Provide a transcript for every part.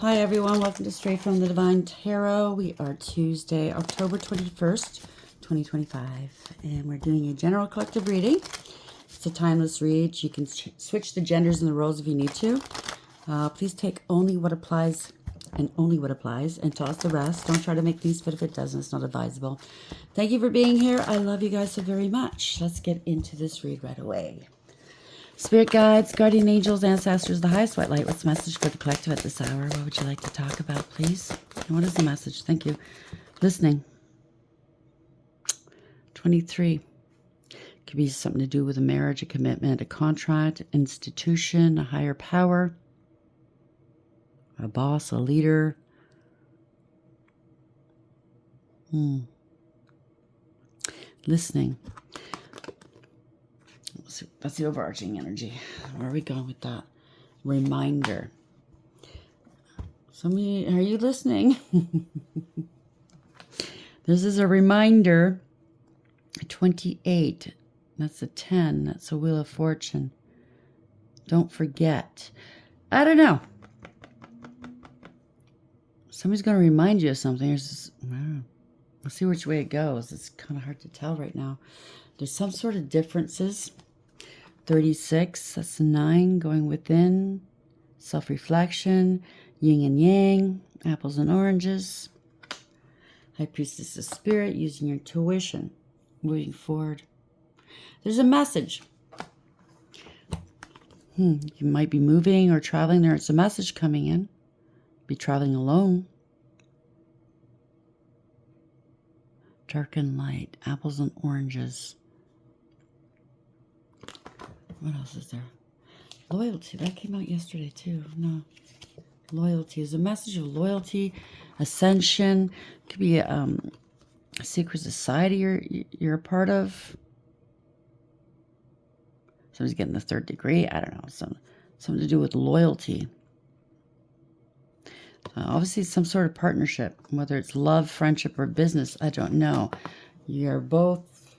Hi everyone, welcome to Straight from the Divine Tarot. We are Tuesday, October 21st, 2025, and we're doing a general collective reading. It's a timeless read. You can switch the genders and the roles if you need to. Please take only what applies and toss the rest. Don't try to make things fit if it doesn't. It's not advisable. Thank you for being here. I love you guys so very much. Let's get into this read right away. Spirit guides, guardian angels, ancestors, the highest white light. What's the message for the collective at this hour? What would you like to talk about, please? And what is the message? Thank you. Listening. 23. Could be something to do with a marriage, a commitment, a contract, institution, a higher power, a boss, a leader. Listening. That's the overarching energy. Where are we going with that? Reminder. Somebody, are you listening? This is a reminder. 28. That's a 10. That's a Wheel of Fortune. Don't forget. I don't know. Somebody's going to remind you of something. Let's see which way it goes. It's kind of hard to tell right now. There's some sort of differences. 36, that's a 9, going within, self-reflection, yin and yang, apples and oranges, High Priestess of Spirit, using your intuition, moving forward. There's a message. You might be moving or traveling. There's a message coming in. Be traveling alone. Dark and light, apples and oranges. What else is there? Loyalty. That came out yesterday too. No. Loyalty is a message of loyalty, ascension. Could be a secret society you're a part of. Somebody's getting the 3rd degree. I don't know. Something to do with loyalty. Obviously, some sort of partnership, whether it's love, friendship, or business. I don't know. You're both.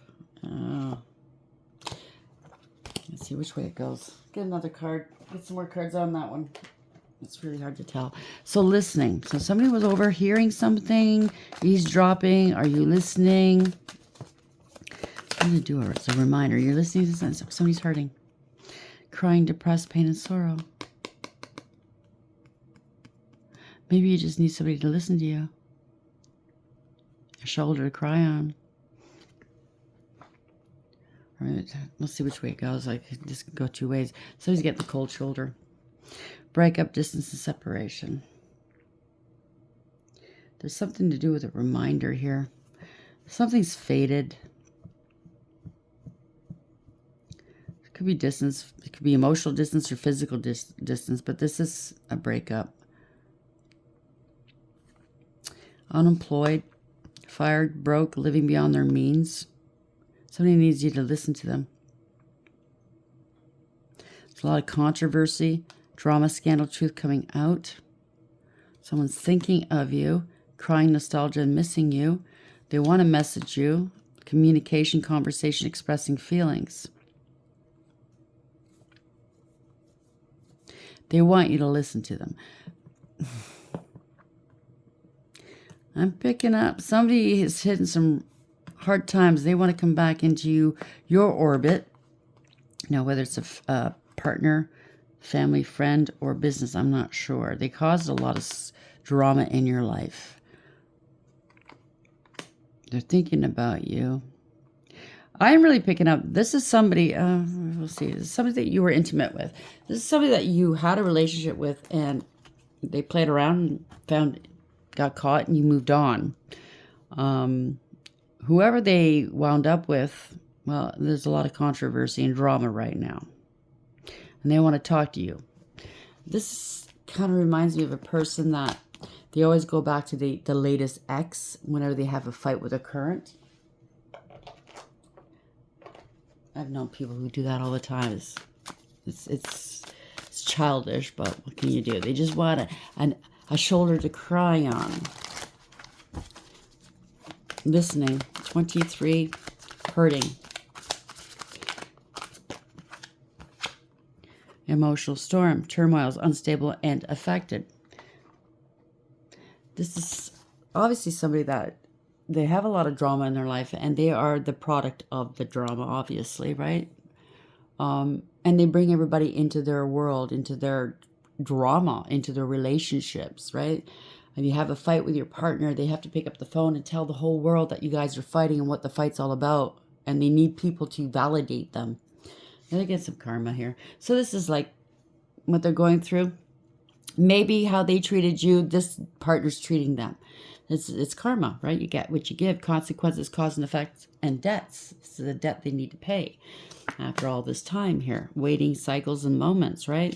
Let's see which way it goes. Get another card. Get some more cards on that one. It's really hard to tell. So listening. So somebody was overhearing something, eavesdropping. Are you listening? I'm going to do it. It's a reminder. You're listening to something. Somebody's hurting. Crying, depressed, pain, and sorrow. Maybe you just need somebody to listen to you. A shoulder to cry on. Right. Let's see which way it goes. I could just go 2 ways. Somebody's getting the cold shoulder. Breakup, distance, and separation. There's something to do with a reminder here. Something's faded. It could be distance. It could be emotional distance or physical distance, but this is a breakup. Unemployed, fired, broke, living beyond their means. Somebody needs you to listen to them. There's a lot of controversy, drama, scandal, truth coming out. Someone's thinking of you, crying nostalgia and missing you. They want to message you. Communication, conversation, expressing feelings. They want you to listen to them. I'm picking up somebody is hitting some hard times. They want to come back into your orbit. Now, whether it's a partner, family, friend, or business, I'm not sure. They caused a lot of drama in your life. They're thinking about you. I'm really picking up, this is somebody, we'll see, this is somebody that you were intimate with. This is somebody that you had a relationship with, and they played around and got caught, and you moved on. Whoever they wound up with, well, there's a lot of controversy and drama right now. And they want to talk to you. This kind of reminds me of a person that they always go back to the latest ex whenever they have a fight with a current. I've known people who do that all the time. It's childish, but what can you do? They just want a shoulder to cry on. Listening. 23. Hurting. Emotional storm. Turmoils. Unstable and affected. This is obviously somebody that they have a lot of drama in their life, and they are the product of the drama, obviously, right? And they bring everybody into their world, into their drama, into their relationships, right? And you have a fight with your partner, they have to pick up the phone and tell the whole world that you guys are fighting and what the fight's all about. And they need people to validate them. And they get some karma here. So this is like what they're going through. Maybe how they treated you, this partner's treating them. It's karma, right? You get what you give. Consequences, cause and effect, and debts. This is a debt they need to pay after all this time here. Waiting cycles and moments, right?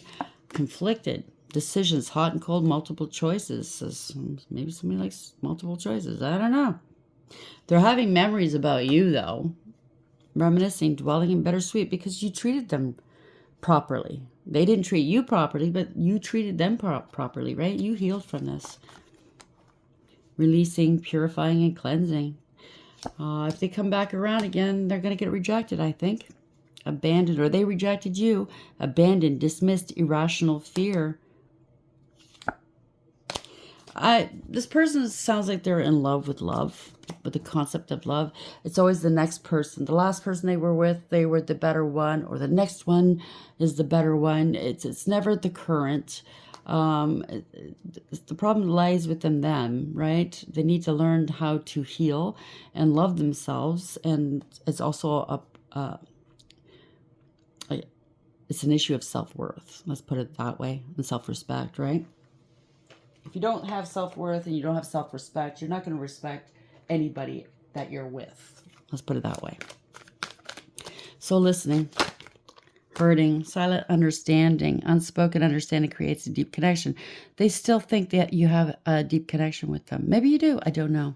Conflicted. Decisions, hot and cold, multiple choices. Maybe somebody likes multiple choices. I don't know. They're having memories about you, though. Reminiscing, dwelling in bittersweet, because you treated them properly. They didn't treat you properly, but you treated them properly, right? You healed from this. Releasing, purifying, and cleansing. If they come back around again, they're going to get rejected, I think. Abandoned, or they rejected you. Abandoned, dismissed, irrational fear. This person sounds like they're in love, with the concept of love. It's always the next person. The last person they were with, they were the better one, or the next one is the better one. It's never the current. The problem lies within them, right? They need to learn how to heal and love themselves, and it's also it's an issue of self-worth. Let's put it that way, and self-respect, right? If you don't have self-worth and you don't have self-respect, you're not going to respect anybody that you're with. Let's put it that way. So listening, hurting, silent understanding, unspoken understanding creates a deep connection. They still think that you have a deep connection with them. Maybe you do. I don't know.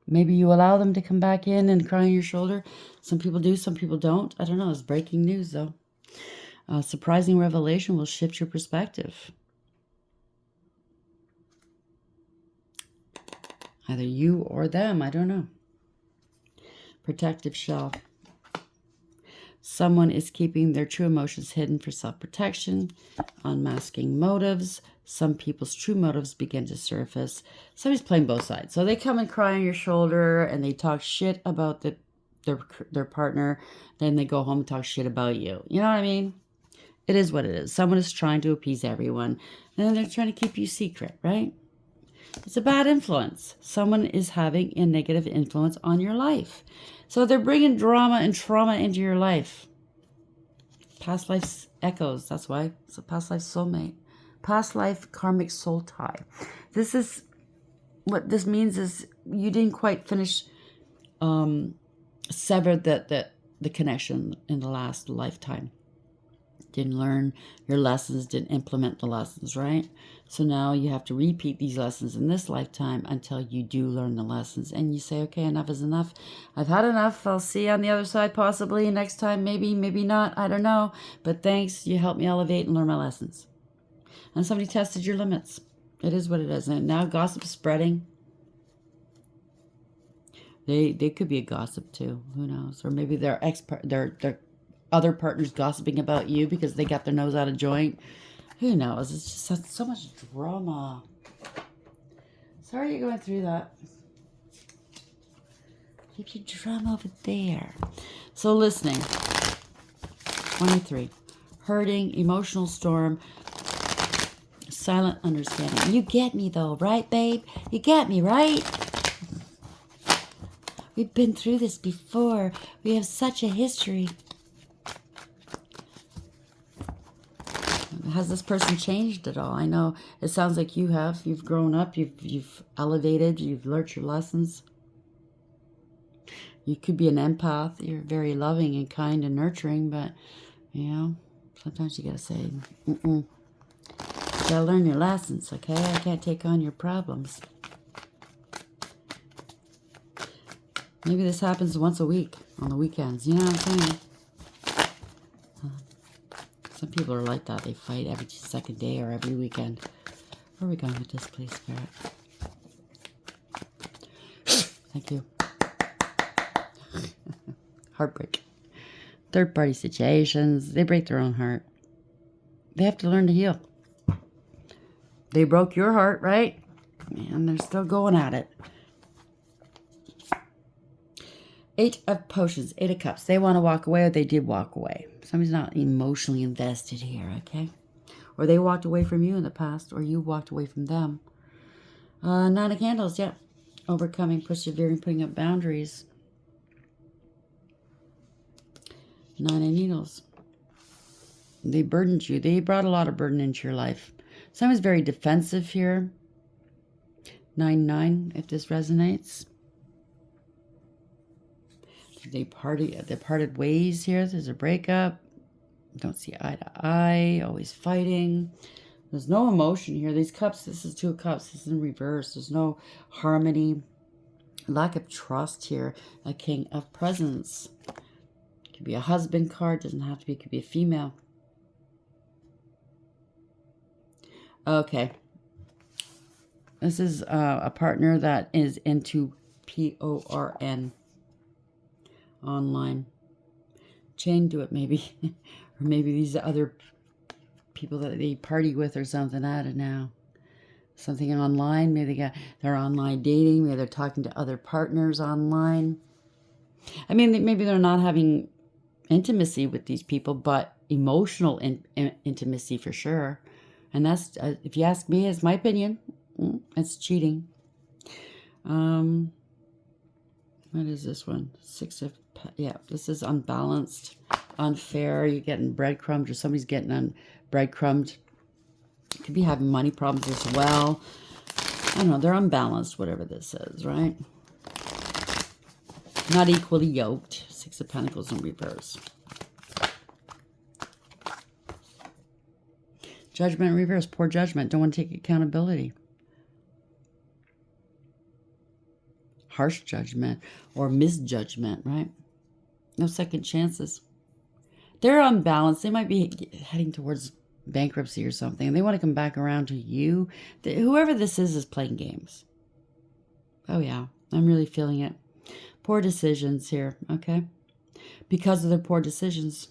Maybe you allow them to come back in and cry on your shoulder. Some people do, some people don't. I don't know. It's breaking news, though. A surprising revelation will shift your perspective. Either you or them, I don't know. Protective shell. Someone is keeping their true emotions hidden for self-protection. Unmasking motives. Some people's true motives begin to surface. Somebody's playing both sides. So they come and cry on your shoulder and they talk shit about their partner. Then they go home and talk shit about you. You know what I mean? It is what it is. Someone is trying to appease everyone. And then they're trying to keep you secret, right? It's a bad influence. Someone is having a negative influence on your life. So they're bringing drama and trauma into your life. Past life echoes. That's why. It's a past life soulmate. Past life karmic soul tie. This is what this means is you didn't quite finish sever the connection in the last lifetime. Didn't learn your lessons, didn't implement the lessons, right? So now you have to repeat these lessons in this lifetime until you do learn the lessons. And you say, okay, enough is enough. I've had enough. I'll see you on the other side possibly next time. Maybe, maybe not. I don't know. But thanks. You helped me elevate and learn my lessons. And somebody tested your limits. It is what it is. And now gossip is spreading. They could be a gossip too. Who knows? Or maybe their other partners gossiping about you because they got their nose out of joint. Who knows? It's just so much drama. Sorry you're going through that. Keep your drama over there. So listening. 23. Hurting, emotional storm, silent understanding. You get me though, right, babe? You get me, right? We've been through this before. We have such a history. Has this person changed at all? I know it sounds like you have. You've grown up. You've elevated. You've learned your lessons. You could be an empath. You're very loving and kind and nurturing, but, you know, sometimes you got to say, you got to learn your lessons, okay? I can't take on your problems. Maybe this happens once a week on the weekends. You know what I'm saying? Some people are like that. They fight every second day or every weekend. Where are we going with this, please, Spirit? Thank you. Heartbreak. Third-party situations. They break their own heart. They have to learn to heal. They broke your heart, right? Man, they're still going at it. 8 of Potions, 8 of Cups. They want to walk away, or they did walk away. Somebody's not emotionally invested here, okay? Or they walked away from you in the past, or you walked away from them. 9 of Candles, yeah. Overcoming, persevering, putting up boundaries. 9 of Needles. They burdened you. They brought a lot of burden into your life. Someone's very defensive here. 9-9, if this resonates. They parted ways here. There's a breakup. Don't see eye to eye. Always fighting. There's no emotion here. These cups, this is 2 of Cups. This is in reverse. There's no harmony. Lack of trust here. A King of Presents. Could be a husband card. Doesn't have to be. Could be a female. Okay. This is a partner that is into PORN. Online. Chain to it, maybe. Or maybe these are other people that they party with or something. I don't know. Something online. Maybe they're online dating. Maybe they're talking to other partners online. I mean, maybe they're not having intimacy with these people, but emotional intimacy for sure. And that's, if you ask me, it's my opinion, it's cheating. What is this one? 6 of, yeah, this is unbalanced, unfair. You're getting breadcrumbed, or somebody's getting breadcrumbed. Could be having money problems as well. I don't know. They're unbalanced, whatever this is, right? Not equally yoked. 6 of Pentacles in reverse. Judgment in reverse. Poor judgment. Don't want to take accountability. Harsh judgment or misjudgment, right? No second chances. They're unbalanced. They might be heading towards bankruptcy or something, and they want to come back around to you. Whoever this is playing games. Oh yeah, I'm really feeling it. Poor decisions here, okay? Because of their poor decisions,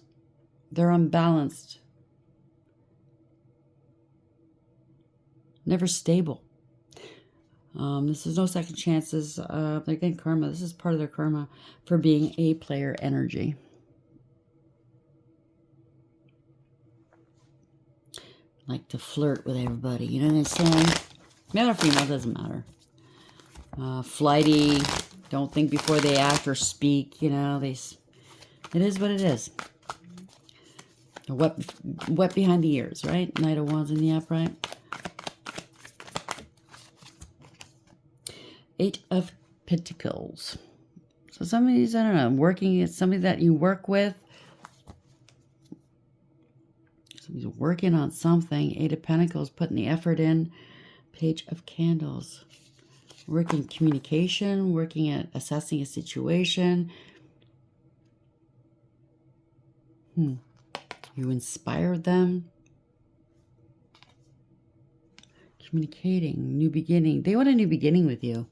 they're unbalanced. Never stable. This is no second chances. They're getting karma. This is part of their karma for being a player energy. Like to flirt with everybody. You know what I'm saying? Male or female, doesn't matter. Flighty. Don't think before they act or speak. You know, it is what it is. Wet behind the ears, right? Knight of Wands in the upright. 8 of Pentacles. So somebody's, I don't know, working, it's somebody that you work with. Somebody's working on something. 8 of Pentacles, putting the effort in. Page of Candles. Working communication, working at assessing a situation. You inspired them. Communicating, new beginning. They want a new beginning with you.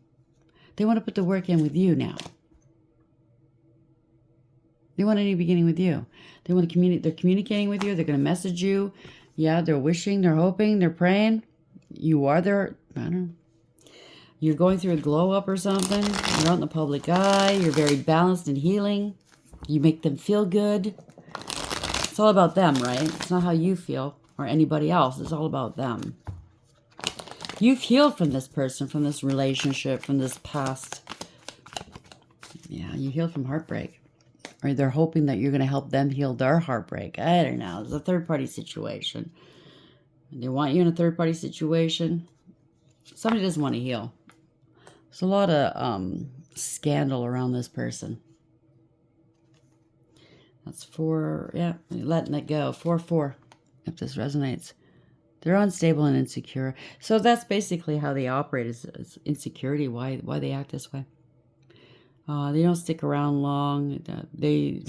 They want to put the work in with you now. They want a new beginning with you. They want to communicate. They're communicating with you. They're going to message you. Yeah, they're wishing, they're hoping, they're praying. You are their, I don't know. You're going through a glow up or something. You're out in the public eye. You're very balanced and healing. You make them feel good. It's all about them, right? It's not how you feel or anybody else. It's all about them. You've healed from this person, from this relationship, from this past. Yeah, you healed from heartbreak. Or they're hoping that you're going to help them heal their heartbreak. I don't know. It's a third-party situation. They want you in a third-party situation. Somebody doesn't want to heal. There's a lot of scandal around this person. That's 4. Yeah, letting it go. 4-4, if this resonates. They're unstable and insecure. So that's basically how they operate, is insecurity, why they act this way. They don't stick around long. They're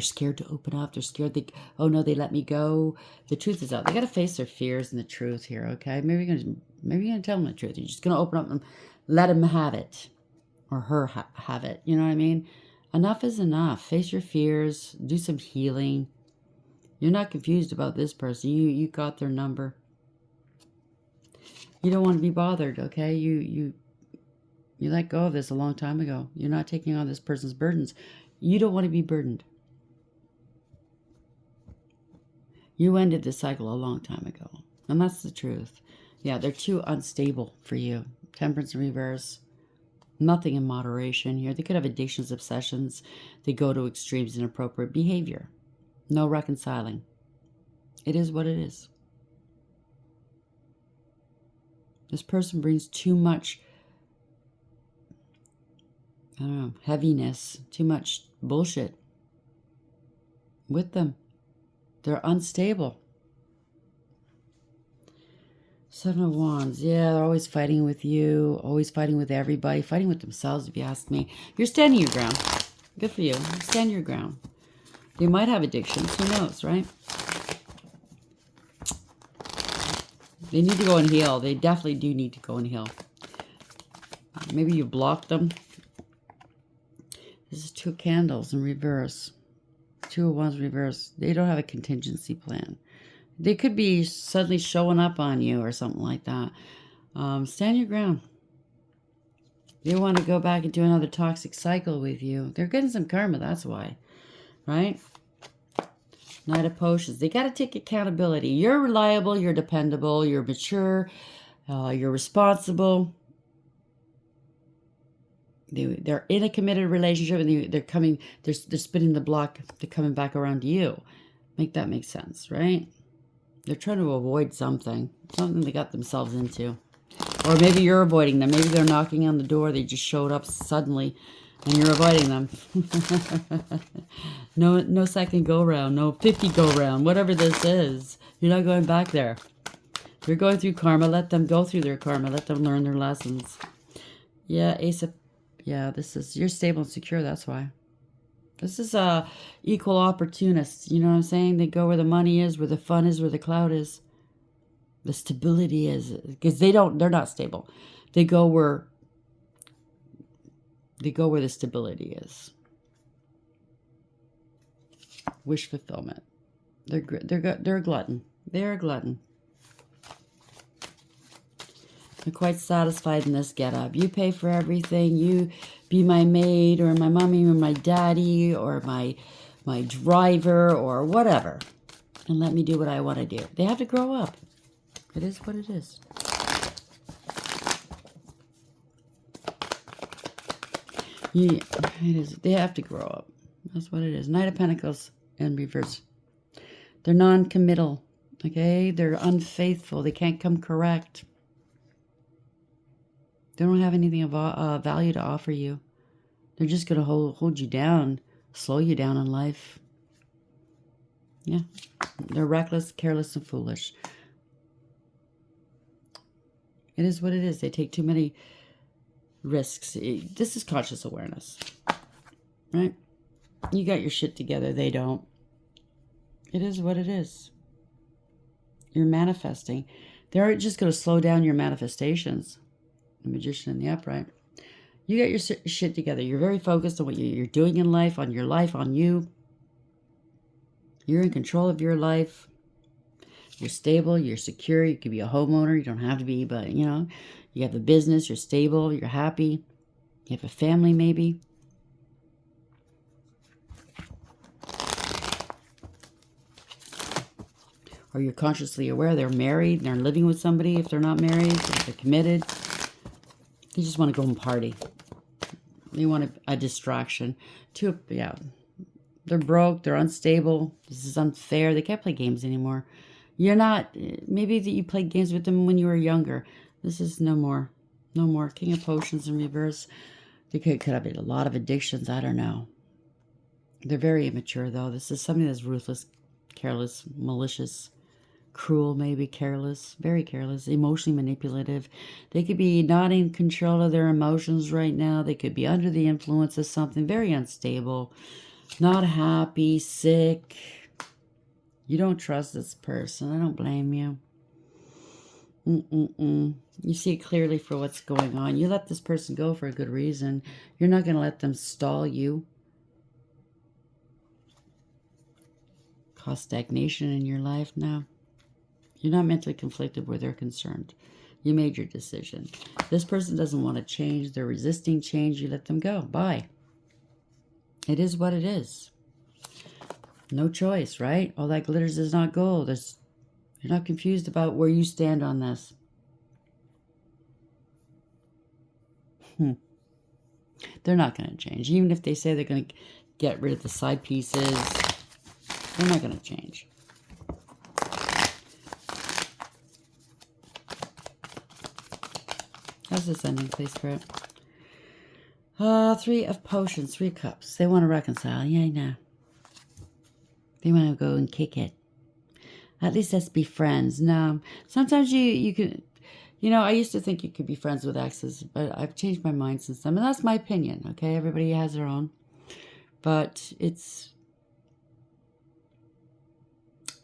scared to open up. They're scared. Oh no, they let me go. The truth is out. They got to face their fears and the truth here, okay? Maybe you're gonna tell them the truth. You're just gonna open up and let them have it, or her have it. You know what I mean? Enough is enough. Face your fears. Do some healing. You're not confused about this person. You got their number. You don't want to be bothered, okay? You let go of this a long time ago. You're not taking on this person's burdens. You don't want to be burdened. You ended the cycle a long time ago. And that's the truth. Yeah, they're too unstable for you. Temperance in reverse. Nothing in moderation here. They could have addictions, obsessions. They go to extremes, inappropriate behavior. No reconciling. It is what it is. This person brings too much, I don't know, heaviness, too much bullshit with them. They're unstable. Seven of Wands. Yeah, they're always fighting with you, always fighting with everybody, fighting with themselves, if you ask me. You're standing your ground. Good for you. Stand your ground. They might have addictions. Who knows, right? They need to go and heal. They definitely do need to go and heal. Maybe you blocked them. This is 2 candles in reverse. 2 of Wands reverse. They don't have a contingency plan. They could be suddenly showing up on you or something like that. Stand your ground. They want to go back and do another toxic cycle with you. They're getting some karma, that's why. Right? Knight of Potions. They got to take accountability. You're reliable, you're dependable, you're mature, you're responsible. They're in a committed relationship, and they're spinning the block, they're coming back around to you. Make that make sense, right? They're trying to avoid something they got themselves into. Or maybe you're avoiding them. Maybe they're knocking on the door. They just showed up suddenly, and you're avoiding them. No second go round. No 50 go round. Whatever this is, you're not going back there. You're going through karma. Let them go through their karma. Let them learn their lessons. Yeah, Ace of... Yeah, you're stable and secure. That's why. This is equal opportunists. You know what I'm saying? They go where the money is, where the fun is, where the clout is. The stability is, because they're not stable. They go where the stability is. Wish fulfillment. They're a glutton. They're a glutton. They're quite satisfied in this getup. You pay for everything. You be my maid or my mommy or my daddy or my driver or whatever, and let me do what I want to do. They have to grow up. It is what it is. Yeah, it is. They have to grow up. That's what it is. Knight of Pentacles in reverse. They're non-committal. Okay? They're unfaithful. They can't come correct. They don't have anything of value to offer you. They're just going to hold you down, slow you down in life. Yeah. They're reckless, careless, and foolish. It is what it is. They take too many risks. This is conscious awareness. Right? You got your shit together. They don't. It is what it is. You're manifesting. They're just going to slow down your manifestations. The Magician in the Upright. You got your shit together. You're very focused on what you're doing in life, on your life, on you. You're in control of your life. You're stable. You're secure. You could be a homeowner. You don't have to be, but, you know, you have a business. You're stable. You're happy. You have a family, maybe. Or you're consciously aware they're married. They're living with somebody if they're not married. If they're committed. They just want to go and party. They want a distraction. Yeah. They're broke. They're unstable. This is unfair. They can't play games anymore. You're not... Maybe that you played games with them when you were younger. This is no more. No more. King of Potions in reverse. They could have a lot of addictions. I don't know. They're very immature, though. This is somebody that's ruthless, careless, malicious, cruel, maybe careless, very careless, emotionally manipulative. They could be not in control of their emotions right now. They could be under the influence of something, very unstable, not happy, sick. You don't trust this person. I don't blame you. You see it clearly for what's going on. You let this person go for a good reason. You're not going to let them stall you. Cause stagnation in your life now. You're not mentally conflicted where they're concerned. You made your decision. This person doesn't want to change. They're resisting change. You let them go. Bye. It is what it is. No choice, right? All that glitters is not gold. You're not confused about where you stand on this. They're not going to change. Even if they say they're going to get rid of the side pieces, they're not going to change. How's this ending, please, Spirit? 3 of Potions, 3 Cups. They want to reconcile. Yeah, I know. They want to go and kick it. At least let's be friends. No, sometimes you can... I used to think you could be friends with exes, but I've changed my mind since then. And that's my opinion, okay? Everybody has their own. But it's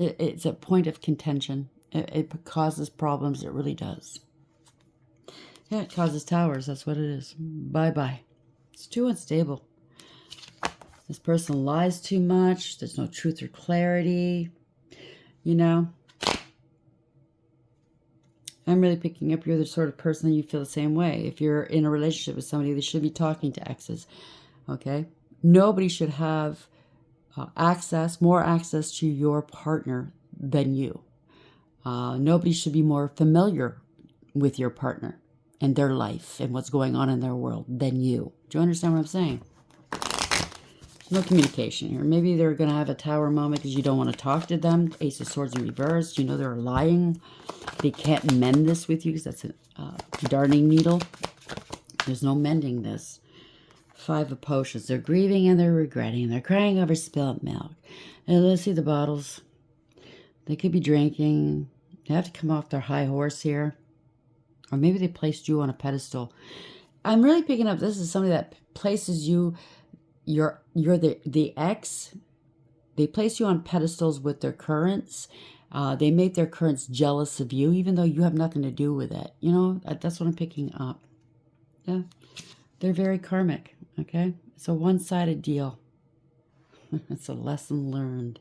a point of contention. It causes problems. It really does. Yeah, it causes towers. That's what it is. Bye-bye. It's too unstable. This person lies too much. There's no truth or clarity. I'm really picking up you're the sort of person that you feel the same way. If you're in a relationship with somebody, they should be talking to exes. Okay? Nobody should have more access to your partner than you. Nobody should be more familiar with your partner and their life and what's going on in their world than you. Do you understand what I'm saying? No communication here. Maybe they're going to have a tower moment because you don't want to talk to them. Ace of Swords in reverse. They're lying. They can't mend this with you because that's a darning needle. There's no mending this. 5 of Potions. They're grieving and they're regretting. They're crying over spilt milk. And let's see the bottles. They could be drinking. They have to come off their high horse here. Or maybe they placed you on a pedestal. I'm really picking up this is somebody that places you... You're the ex. They place you on pedestals with their currents. They make their currents jealous of you, even though you have nothing to do with it. That's what I'm picking up. Yeah, they're very karmic. Okay, it's a one-sided deal. It's a lesson learned.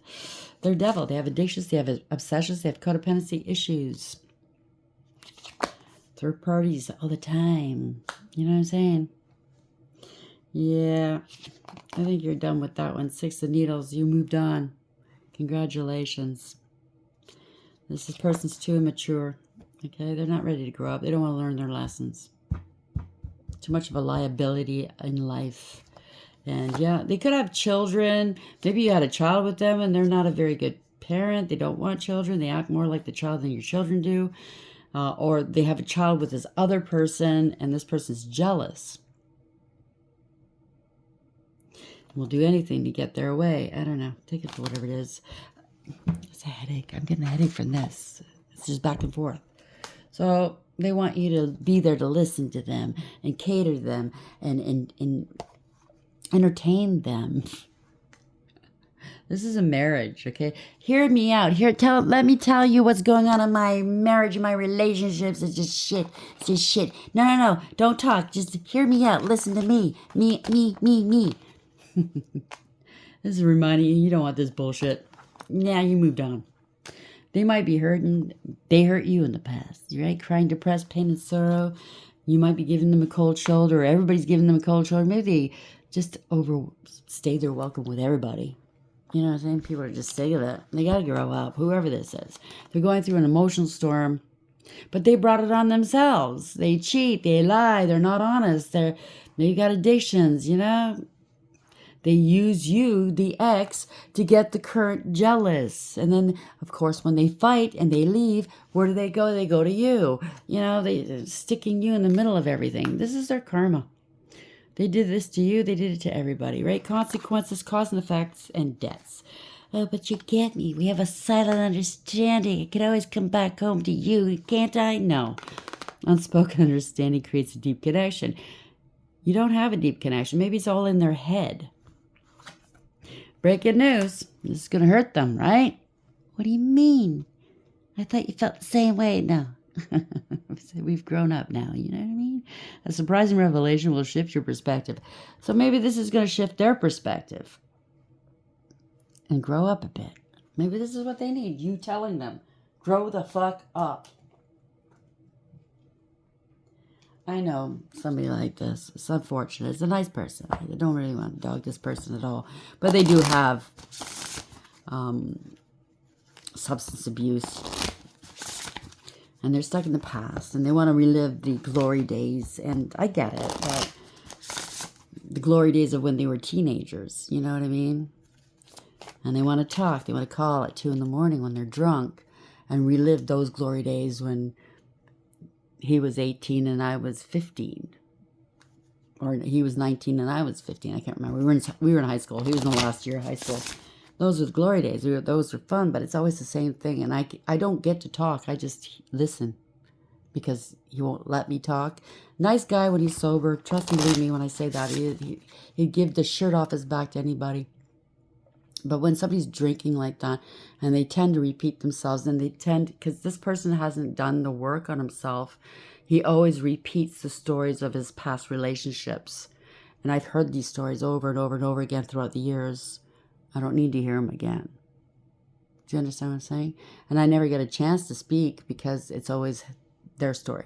They're devil. They have addictions. They have obsessions. They have codependency issues. Third parties all the time. You know what I'm saying? Yeah, I think you're done with that one. 6 of Needles, you moved on. Congratulations. This person's too immature. Okay, they're not ready to grow up. They don't want to learn their lessons. Too much of a liability in life. And yeah, they could have children. Maybe you had a child with them and they're not a very good parent. They don't want children. They act more like the child than your children do. Or they have a child with this other person and this person's jealous. Will do anything to get their way. I don't know. Take it for whatever it is. It's a headache. I'm getting a headache from this. It's just back and forth. So they want you to be there to listen to them and cater to them and entertain them. This is a marriage, okay? Hear me out. Let me tell you what's going on in my marriage and my relationships. It's just shit. It's just shit. No. Don't talk. Just hear me out. Listen to me. Me. This is reminding you don't want this bullshit. Yeah, you moved on. They might be hurting. They hurt you in the past, right? Crying, depressed, pain, and sorrow. You might be giving them a cold shoulder. Or everybody's giving them a cold shoulder. Maybe they just overstay their welcome with everybody. You know what I'm saying? People are just sick of it. They got to grow up, whoever this is. They're going through an emotional storm, but they brought it on themselves. They cheat. They lie. They're not honest. They got addictions, They use you, the ex, to get the current jealous. And then, of course, when they fight and they leave, where do they go? They go to you. They're sticking you in the middle of everything. This is their karma. They did this to you. They did it to everybody, right? Consequences, cause and effects, and debts. Oh, but you get me. We have a silent understanding. I can always come back home to you. Can't I? No. Unspoken understanding creates a deep connection. You don't have a deep connection. Maybe it's all in their head. Breaking news. This is going to hurt them, right? What do you mean? I thought you felt the same way. No. We've grown up now, you know what I mean? A surprising revelation will shift your perspective. So maybe this is going to shift their perspective. And grow up a bit. Maybe this is what they need. You telling them, grow the fuck up. I know somebody like this. It's unfortunate. It's a nice person. I don't really want to dog this person at all. But they do have substance abuse. And they're stuck in the past. And they want to relive the glory days. And I get it. But the glory days of when they were teenagers. You know what I mean? And they want to talk. They want to call at 2 in the morning when they're drunk. And relive those glory days when he was 18 and I was 15. Or he was 19 and I was 15. I can't remember. We were in high school. He was in the last year of high school. Those were the glory days. Those were fun, but it's always the same thing. And I don't get to talk. I just listen because he won't let me talk. Nice guy when he's sober. Trust and believe me when I say that. He'd give the shirt off his back to anybody. But when somebody's drinking like that, and they tend to repeat themselves, and they tend, because this person hasn't done the work on himself, he always repeats the stories of his past relationships. And I've heard these stories over and over and over again throughout the years. I don't need to hear them again. Do you understand what I'm saying? And I never get a chance to speak because it's always their story.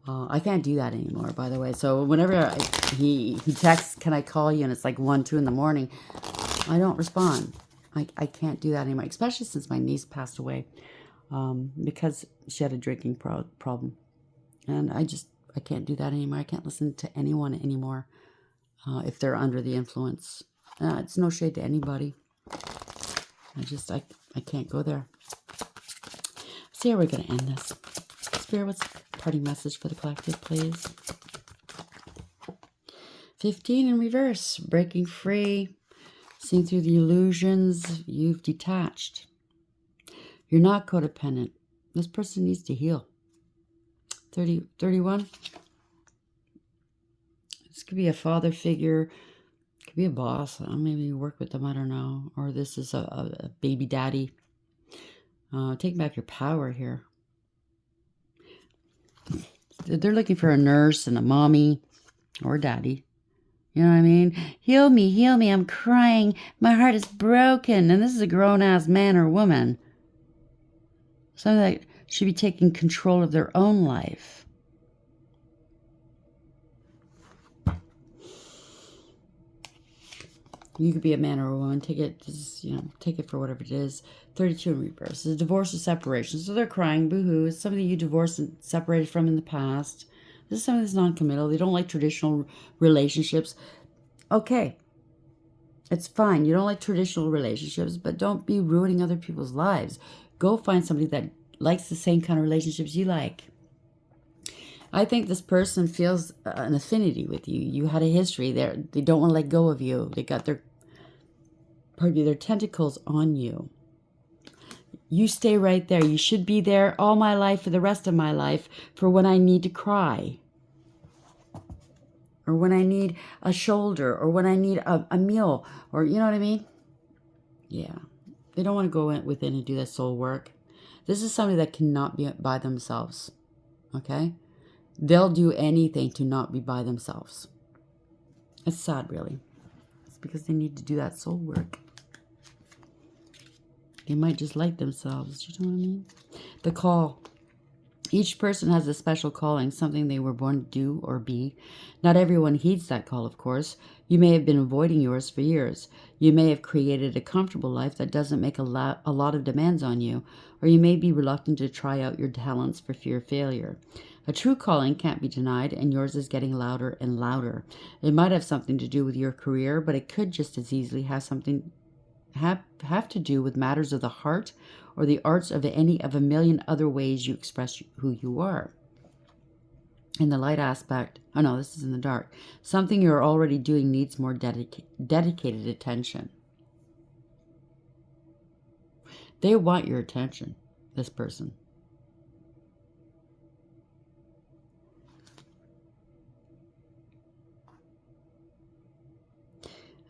I can't do that anymore, by the way. So whenever he texts, can I call you? And it's like 1, 2 in the morning. I don't respond. I can't do that anymore, especially since my niece passed away because she had a drinking problem. And I can't do that anymore. I can't listen to anyone anymore if they're under the influence. It's no shade to anybody. I can't go there. See how we're going to end this. Spirit, what's the parting message for the collective, please? 15 in reverse. Breaking free. Seeing through the illusions. You've detached. You're not codependent. This person needs to heal. 31. This could be a father figure. Could be a boss. Maybe you work with them. I don't know. Or this is a baby daddy. Take back your power here. They're looking for a nurse and a mommy or daddy. You know what I mean? Heal me. I'm crying. My heart is broken. And this is a grown-ass man or woman. Somebody that should be taking control of their own life. You could be a man or a woman. Take it, take it for whatever it is. 32 in reverse. It's a divorce or separation. So they're crying, boo-hoo. It's somebody you divorced and separated from in the past. This is somebody that's non-committal. They don't like traditional relationships. Okay. It's fine. You don't like traditional relationships, but don't be ruining other people's lives. Go find somebody that likes the same kind of relationships you like. I think this person feels an affinity with you. You had a history there. They don't want to let go of you. They got their tentacles on you. You stay right there. You should be there all my life for the rest of my life for when I need to cry. Or when I need a shoulder. Or when I need a meal. Or, you know what I mean? Yeah. They don't want to go within and do that soul work. This is somebody that cannot be by themselves. Okay? They'll do anything to not be by themselves. It's sad, really. It's because they need to do that soul work. They might just like themselves. You know what I mean? The call. Each person has a special calling, something they were born to do or be. Not everyone heeds that call, of course. You may have been avoiding yours for years. You may have created a comfortable life that doesn't make a lot of demands on you, or you may be reluctant to try out your talents for fear of failure. A true calling can't be denied, and yours is getting louder and louder. It might have something to do with your career, but it could just as easily have something have to do with matters of the heart or the arts of any of a million other ways you express who you are. In the light aspect, oh no, this is in the dark. Something you're already doing needs more dedicated attention. They want your attention, this person.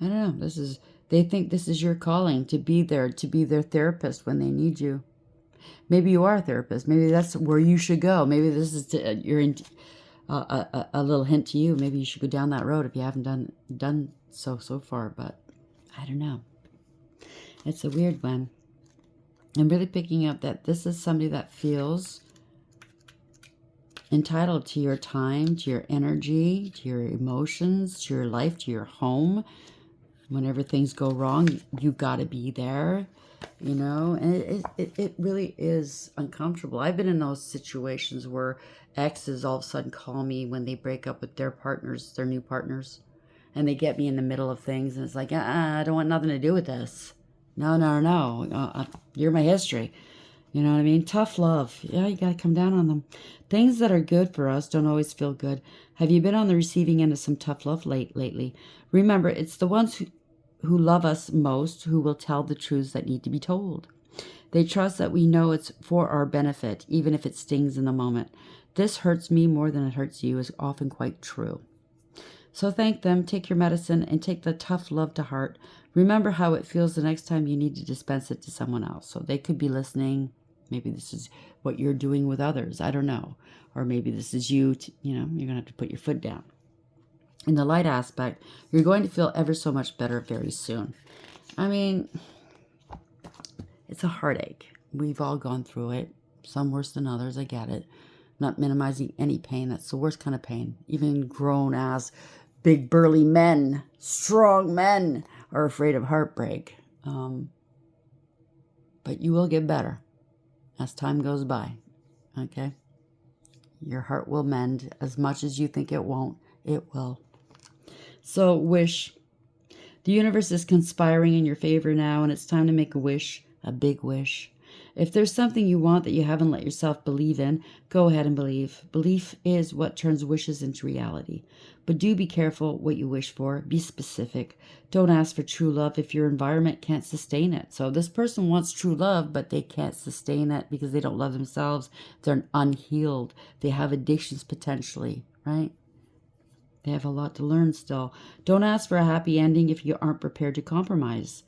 I don't know, they think this is your calling, to be there, to be their therapist when they need you. Maybe you are a therapist. Maybe that's where you should go. Maybe this is a little hint to you. Maybe you should go down that road if you haven't done so far. But I don't know. It's a weird one. I'm really picking up that this is somebody that feels entitled to your time, to your energy, to your emotions, to your life, to your home. Whenever things go wrong, you got to be there, you know, and it really is uncomfortable. I've been in those situations where exes all of a sudden call me when they break up with their partners, their new partners, and they get me in the middle of things, and it's like, I don't want nothing to do with this. No, no, no. You're my history. You know what I mean? Tough love. Yeah, you got to come down on them. Things that are good for us don't always feel good. Have you been on the receiving end of some tough love lately? Remember, it's the ones who love us most who will tell the truths that need to be told. They trust that we know it's for our benefit, even if it stings in the moment. This hurts me more than it hurts you is often quite true. So thank them, take your medicine, and take the tough love to heart. Remember how it feels the next time you need to dispense it to someone else. So they could be listening. Maybe this is what you're doing with others. I don't know. Or maybe this is you, you're going to have to put your foot down. In the light aspect, you're going to feel ever so much better very soon. I mean, it's a heartache. We've all gone through it. Some worse than others. I get it. Not minimizing any pain. That's the worst kind of pain. Even grown-ass, big, burly men, strong men are afraid of heartbreak. But you will get better as time goes by. Okay? Your heart will mend as much as you think it won't. It will. So wish. The universe is conspiring in your favor now, and it's time to make a wish, a big wish. If there's something you want that you haven't let yourself believe in, go ahead and believe. Belief is what turns wishes into reality. But do be careful what you wish for. Be specific. Don't ask for true love if your environment can't sustain it. So this person wants true love, but they can't sustain it because they don't love themselves. They're unhealed. They have addictions potentially, right? They have a lot to learn still. Don't ask for a happy ending if you aren't prepared to compromise.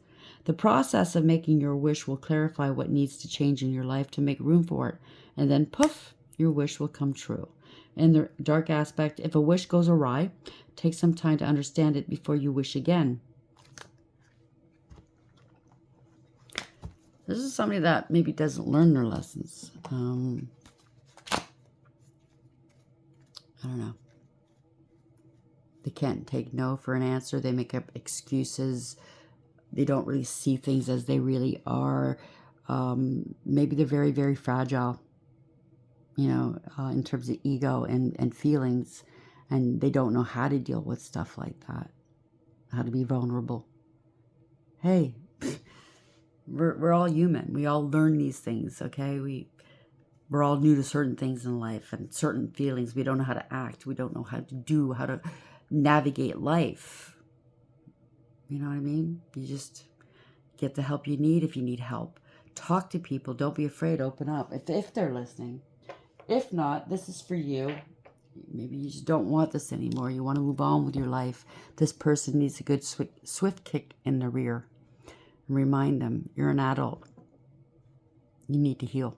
The process of making your wish will clarify what needs to change in your life to make room for it. And then, poof, your wish will come true. In the dark aspect, if a wish goes awry, take some time to understand it before you wish again. This is somebody that maybe doesn't learn their lessons. I don't know. They can't take no for an answer. They make up excuses. They don't really see things as they really are. Maybe they're very, very fragile, in terms of ego and feelings. And they don't know how to deal with stuff like that. How to be vulnerable. Hey, we're all human. We all learn these things, okay? We're all new to certain things in life and certain feelings. We don't know how to act. We don't know how to navigate life. You know what I mean? You just get the help you need if you need help. Talk to people. Don't be afraid. Open up if they're listening. If not, this is for you. Maybe you just don't want this anymore. You want to move on with your life. This person needs a good swift kick in the rear. And remind them, you're an adult. You need to heal.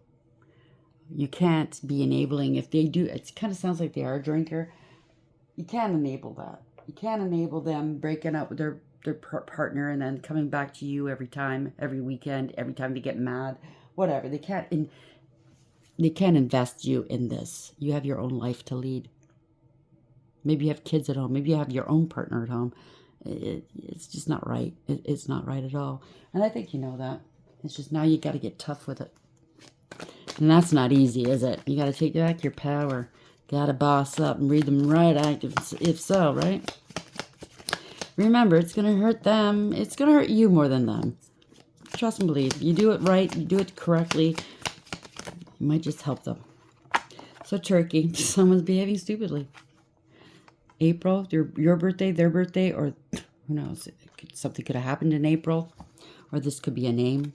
You can't be enabling. If they do, it kind of sounds like they are a drinker. You can't enable that. You can't enable them breaking up with their partner and then coming back to you every time, every weekend, every time they get mad, whatever. They can't invest you in this. You have your own life to lead. Maybe you have kids at home. Maybe you have your own partner at home. It's just not right. It's not right at all. And I think you know that. It's just now you got to get tough with it. And that's not easy, is it? You got to take back your power. Got to boss up and read them right active, if so, right? Remember, it's going to hurt them. It's going to hurt you more than them. Trust and believe. You do it right. You do it correctly. You might just help them. So, Turkey, someone's behaving stupidly. April, your birthday, their birthday, or who knows? Something could have happened in April. Or this could be a name.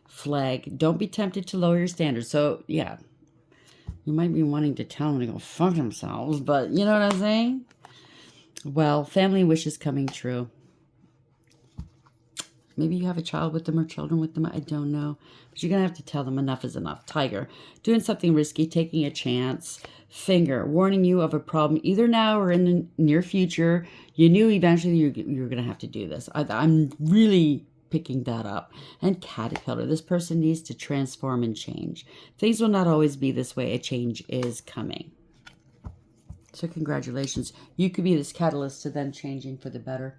Flag. Don't be tempted to lower your standards. So, yeah. You might be wanting to tell them to go fuck themselves, but you know what I'm saying? Well, family wishes coming true. Maybe you have a child with them or children with them. I don't know. But you're going to have to tell them enough is enough. Tiger. Doing something risky, taking a chance. Finger. Warning you of a problem either now or in the near future. You knew eventually you were going to have to do this. I'm really picking that up. And Caterpillar, this person needs to transform and change. Things will not always be this way. A change is coming. So congratulations. You could be this catalyst to them changing for the better,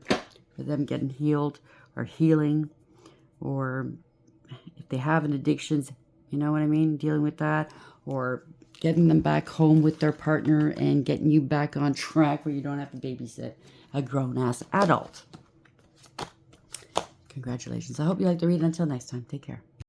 for them getting healed or healing, or if they have an addictions, you know what I mean, dealing with that, or getting them back home with their partner and getting you back on track where you don't have to babysit a grown-ass adult. Congratulations. I hope you like the read. Until next time, take care.